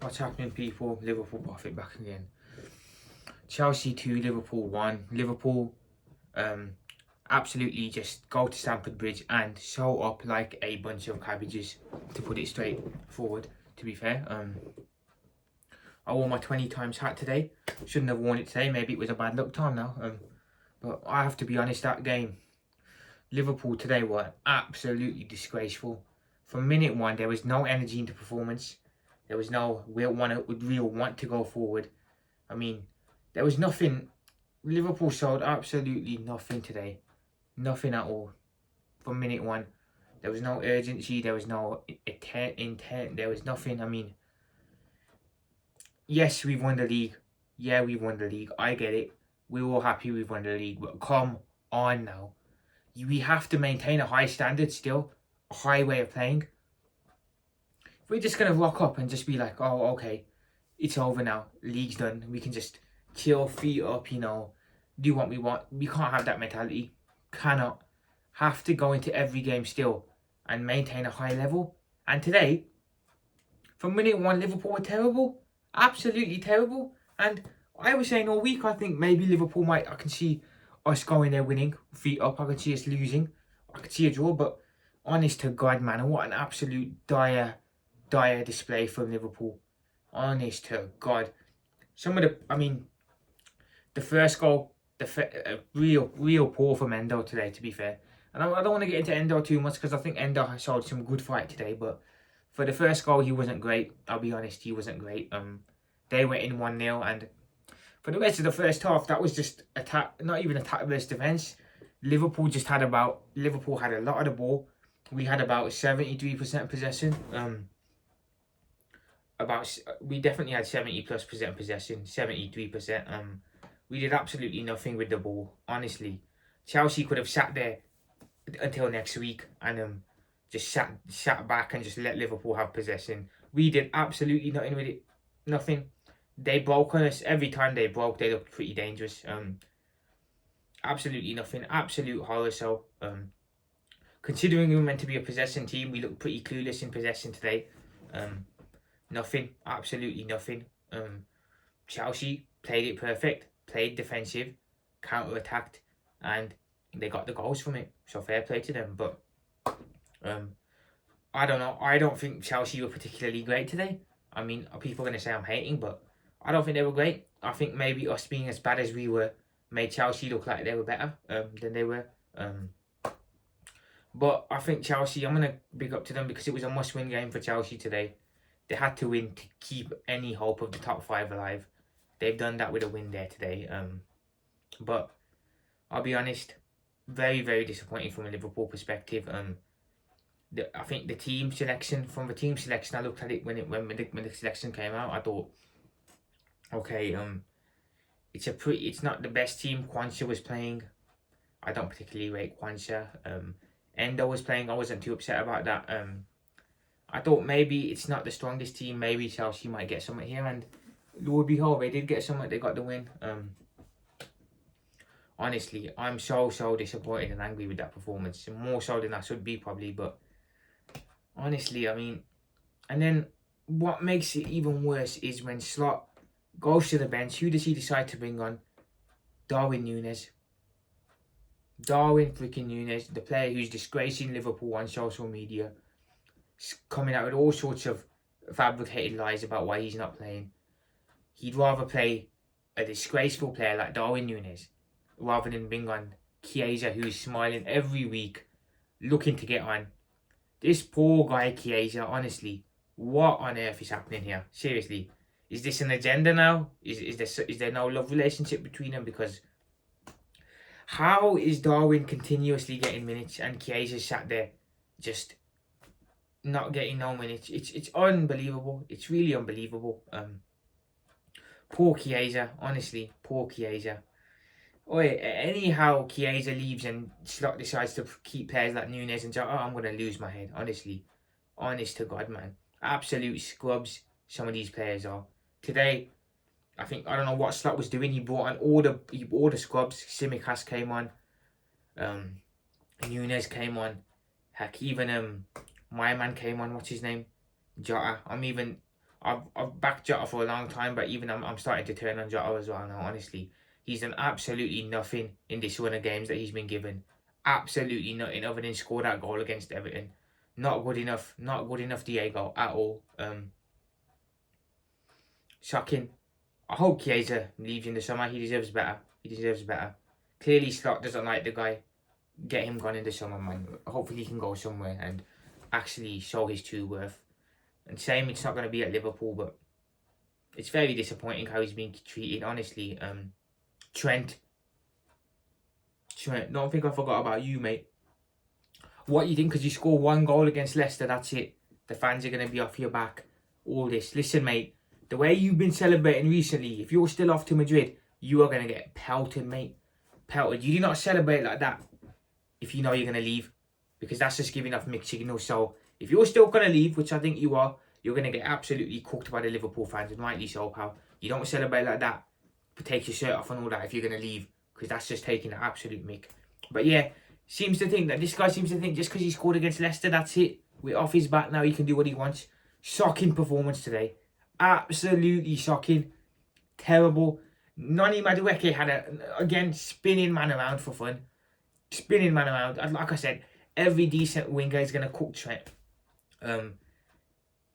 What's happening, people? Liverpool Buffett back again. Chelsea 2, Liverpool 1. Liverpool absolutely just go to Stamford Bridge and show up like a bunch of cabbages, to put it straight forward, to be fair. I wore my 20 times hat today. Shouldn't have worn it today. Maybe it was a bad luck time now. But I have to be honest, that game, Liverpool today were absolutely disgraceful. From minute one, there was no energy in the performance. There was no real want to go forward. I mean, there was nothing. Liverpool showed absolutely nothing today. Nothing at all. From minute one, there was no urgency. There was no intent. There was nothing. I mean, yes, we've won the league. Yeah, we've won the league. I get it. We're all happy we've won the league. But come on now. We have to maintain a high standard still. A high way of playing. If we're just going to rock up and just be like, oh, okay, it's over now. League's done. We can just chill, feet up, do what we want. We can't have that mentality. Cannot. Have to go into every game still and maintain a high level. And today, from minute one, Liverpool were terrible. Absolutely terrible. And I was saying all week, I think maybe Liverpool I can see us going there winning, feet up. I can see us losing. I could see a draw, but honest to God, man, what an absolute dire display from Liverpool. Honest to God. The first goal, real poor from Endo today, to be fair. And I don't want to get into Endo too much because I think Endo showed some good fight today, but for the first goal, he wasn't great. I'll be honest, he wasn't great. They went in 1-0, and for the rest of the first half, that was just attack, not even attack versus defence. Liverpool had a lot of the ball. We had about 73% possession. We definitely had 70+% possession, 73%. We did absolutely nothing with the ball, honestly. Chelsea could have sat there until next week and just sat back and just let Liverpool have possession. We did absolutely nothing with it. Nothing. They broke on us. Every time they broke, they looked pretty dangerous. Absolutely nothing. Absolute horror. So, considering we were meant to be a possession team, we looked pretty clueless in possession today. Nothing. Absolutely nothing. Chelsea played it perfect. Played defensive. Counter-attacked. And they got the goals from it. So fair play to them. But I don't know. I don't think Chelsea were particularly great today. I mean, people are going to say I'm hating, but I don't think they were great. I think maybe us being as bad as we were made Chelsea look like they were better than they were. But I think Chelsea, I'm going to big up to them because it was a must-win game for Chelsea today. They had to win to keep any hope of the top 5 alive. They've done that with a win there today. But I'll be honest, very, very disappointing from a Liverpool perspective. I think the team selection, I looked at it when the selection came out. I thought, okay, it's not the best team. Quansah was playing. I don't particularly rate Quansah. Endo was playing. I wasn't too upset about that. I thought maybe it's not the strongest team. Maybe Chelsea might get something here, and Lord behold, they did get something. They got the win. Honestly, I'm so disappointed and angry with that performance. More so than I should be probably, but honestly, I mean, and then what makes it even worse is when Slot goes to the bench. Who does he decide to bring on? Darwin Núñez. Darwin freaking Núñez, the player who's disgracing Liverpool on social media, coming out with all sorts of fabricated lies about why he's not playing. He'd rather play a disgraceful player like Darwin Núñez rather than bring on Chiesa, who's smiling every week, looking to get on. This poor guy Chiesa, honestly, what on earth is happening here? Seriously, is this an agenda now? Is there no love relationship between them? Because how is Darwin continuously getting minutes and Chiesa sat there just not getting no minutes? It's unbelievable. It's really unbelievable. Poor Chiesa, honestly, poor Chiesa. Anyhow, Chiesa leaves and Slot decides to keep players like Núñez and I'm going to lose my head, honestly. Honest to God, man. Absolute scrubs some of these players are. Today, I don't know what Slot was doing. He brought on all the scrubs. Tsimikas came on. Núñez came on. Heck, even my man came on. What's his name? Jota. I've backed Jota for a long time, but even I'm starting to turn on Jota as well now. Honestly, he's done absolutely nothing in this run of games that he's been given. Absolutely nothing other than score that goal against Everton. Not good enough. Not good enough, Diego, at all. Shocking. I hope Chiesa leaves in the summer. He deserves better. He deserves better. Clearly, Slot doesn't like the guy. Get him gone in the summer, man. Hopefully, he can go somewhere and actually show his true worth. And same, it's not going to be at Liverpool, but it's very disappointing how he's been treated, honestly. Trent, don't think I forgot about you, mate. What you think? Because you score one goal against Leicester, that's it. The fans are going to be off your back. All this. Listen, mate. The way you've been celebrating recently, if you're still off to Madrid, you are going to get pelted, mate. Pelted. You do not celebrate like that if you know you're going to leave. Because that's just giving off mixed signals. So, if you're still going to leave, which I think you are, you're going to get absolutely cooked by the Liverpool fans. And rightly so, pal. You don't celebrate like that. But take your shirt off and all that if you're going to leave. Because that's just taking an absolute mick. But yeah, this guy seems to think just because he scored against Leicester, that's it. We're off his back now. He can do what he wants. Shocking performance today. Absolutely shocking. Terrible. Noni Madueke had again, spinning man around for fun. Spinning man around. And like I said, every decent winger is going to cook Trent.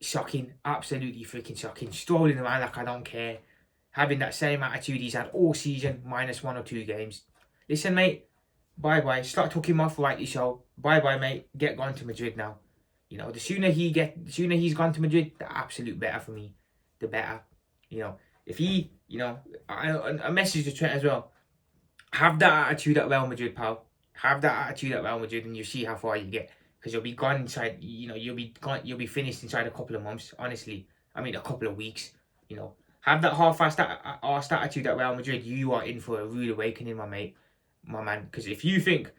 Shocking. Absolutely freaking shocking. Strolling around like I don't care. Having that same attitude he's had all season, minus 1 or 2 games. Listen, mate. Bye-bye. Start talking off, rightly so. Bye-bye, mate. Get gone to Madrid now. You know, the sooner he's gone to Madrid, the absolute better for me. The better. You know, if he, a message to Trent as well. Have that attitude at Real Madrid, pal. Have that attitude at Real Madrid, and you see how far you get. Because you'll be gone inside. You'll be finished inside a couple of months. Honestly, I mean a couple of weeks. Have that half-assed attitude at Real Madrid. You are in for a rude awakening, my man. Because if you think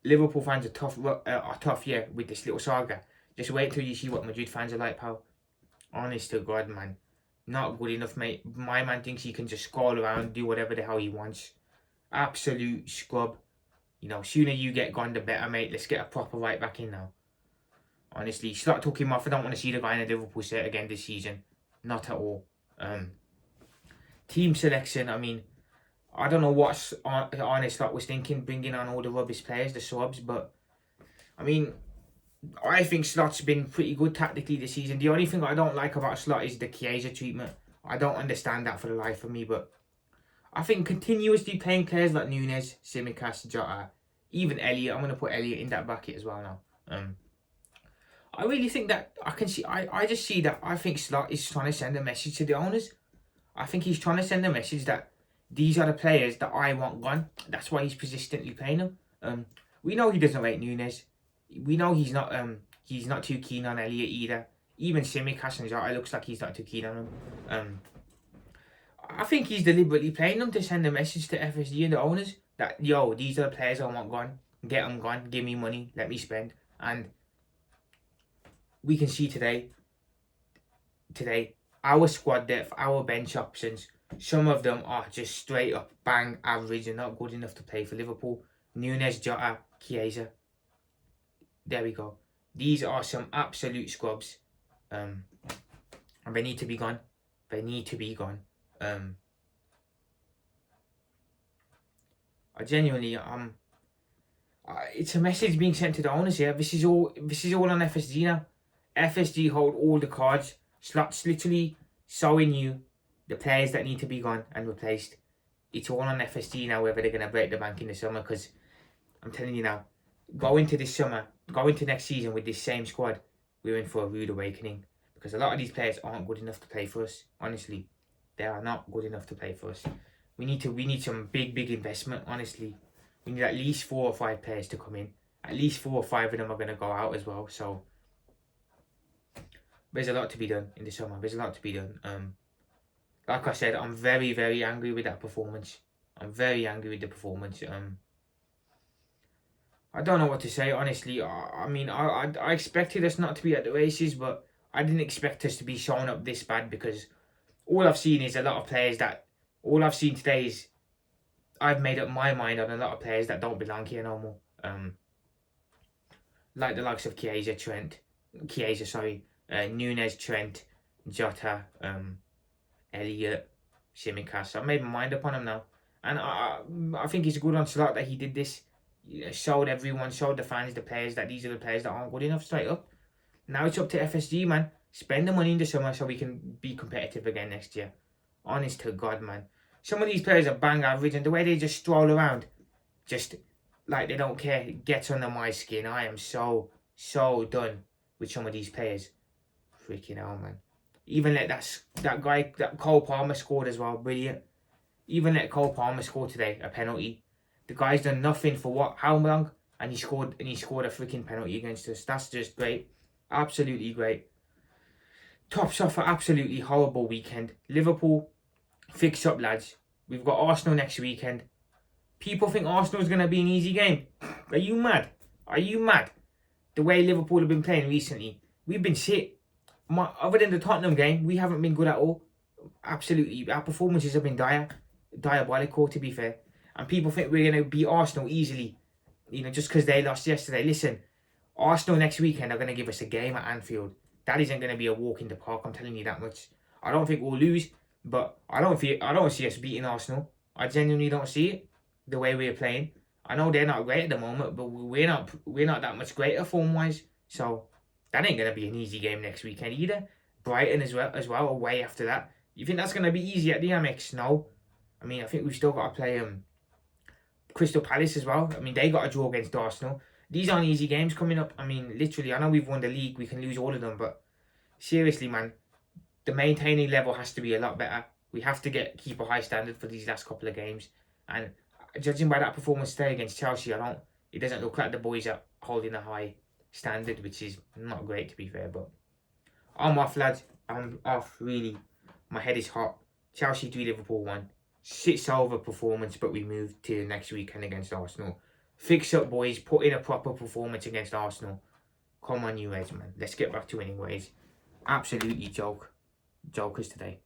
Liverpool fans are tough, with this little saga, just wait till you see what Madrid fans are like, pal. Honest to God, man. Not good enough, mate. My man thinks he can just scroll around, do whatever the hell he wants. Absolute scrub. Sooner you get gone, the better, mate. Let's get a proper right back in now. Honestly, start talking off. I don't want to see the guy in a Liverpool shirt again this season. Not at all. Team selection, I mean, I don't know what Arne Slot was thinking, bringing on all the rubbish players, the subs, but I mean, I think Slot's been pretty good tactically this season. The only thing I don't like about Slot is the Chiesa treatment. I don't understand that for the life of me, but I think continuously playing players like Nunes, Tsimikas, Jota, even Elliot, I'm going to put Elliot in that bracket as well now. I really think that I just see that I think Slot is trying to send a message to the owners. I think he's trying to send a message that these are the players that I want gone. That's why he's persistently playing them. We know he doesn't rate Nunes. We know he's not too keen on Elliot either. Even Tsimikas and Jota, it looks like he's not too keen on him. I think he's deliberately playing them to send a message to FSG and the owners that, yo, these are the players I want gone. Get them gone. Give me money. Let me spend. And we can see today, our squad depth, our bench options, some of them are just straight up bang average and not good enough to play for Liverpool. Nunes, Jota, Chiesa. There we go. These are some absolute scrubs. And they need to be gone. They need to be gone. I genuinely, it's a message being sent to the owners here. This is all on FSG now. FSG hold all the cards. Slot's literally showing you the players that need to be gone and replaced. It's all on FSG now whether they're going to break the bank in the summer, because I'm telling you now, go into next season with this same squad, we're in for a rude awakening, because a lot of these players aren't good enough to play for us. Honestly, they are not good enough to play for us. We need some big investment, honestly. We need at least 4 or 5 players to come in. At least 4 or 5 of them are going to go out as well, so there's a lot to be done in the summer. There's a lot to be done. Like I said, I'm very, very angry with that performance. I'm very angry with the performance. I don't know what to say, honestly. I mean, I expected us not to be at the races, but I didn't expect us to be showing up this bad, because all I've seen is a lot of players that... All I've seen today is I've made up my mind on a lot of players that don't belong here no more. Like the likes of Nunes, Trent, Jota, Elliot, Tsimikas. I've made my mind up on him now. And I think it's good on Slot that he did this. Showed everyone, showed the fans, the players, that these are the players that aren't good enough straight up. Now it's up to FSG, man. Spend the money in the summer so we can be competitive again next year. Honest to God, man. Some of these players are bang average, and the way they just stroll around, just like they don't care, it gets under my skin. I am so done with some of these players. Freaking hell, man. Even let that guy, that Cole Palmer scored as well. Brilliant. Even let Cole Palmer score today, a penalty. The guy's done nothing for what? How long? And he scored a freaking penalty against us. That's just great. Absolutely great. Tops off an absolutely horrible weekend. Liverpool, fix up, lads. We've got Arsenal next weekend. People think Arsenal's going to be an easy game. Are you mad? Are you mad? The way Liverpool have been playing recently. We've been shit. Other than the Tottenham game, we haven't been good at all. Absolutely. Our performances have been diabolical, to be fair. And people think we're going to beat Arsenal easily. You know, just because they lost yesterday. Listen, Arsenal next weekend are going to give us a game at Anfield. That isn't going to be a walk in the park, I'm telling you that much. I don't think we'll lose, but I don't see us beating Arsenal. I genuinely don't see it, the way we're playing. I know they're not great at the moment, but we're not that much greater form-wise. So that ain't going to be an easy game next weekend either. Brighton as well, away after that. You think that's going to be easy at the Amex? No. I mean, I think we've still got to play Crystal Palace as well. I mean, they got a draw against Arsenal. These aren't easy games coming up. I mean, literally, I know we've won the league. We can lose all of them. But seriously, man, the maintaining level has to be a lot better. We have to keep a high standard for these last couple of games. And judging by that performance today against Chelsea, it doesn't look like the boys are holding a high standard, which is not great, to be fair. But I'm off, lads. I'm off, really. My head is hot. Chelsea 3, Liverpool 1. Sits over performance, but we move to next weekend against Arsenal. Fix up, boys. Put in a proper performance against Arsenal. Come on, you Reds, man. Let's get back to winning ways. Absolutely jokers today.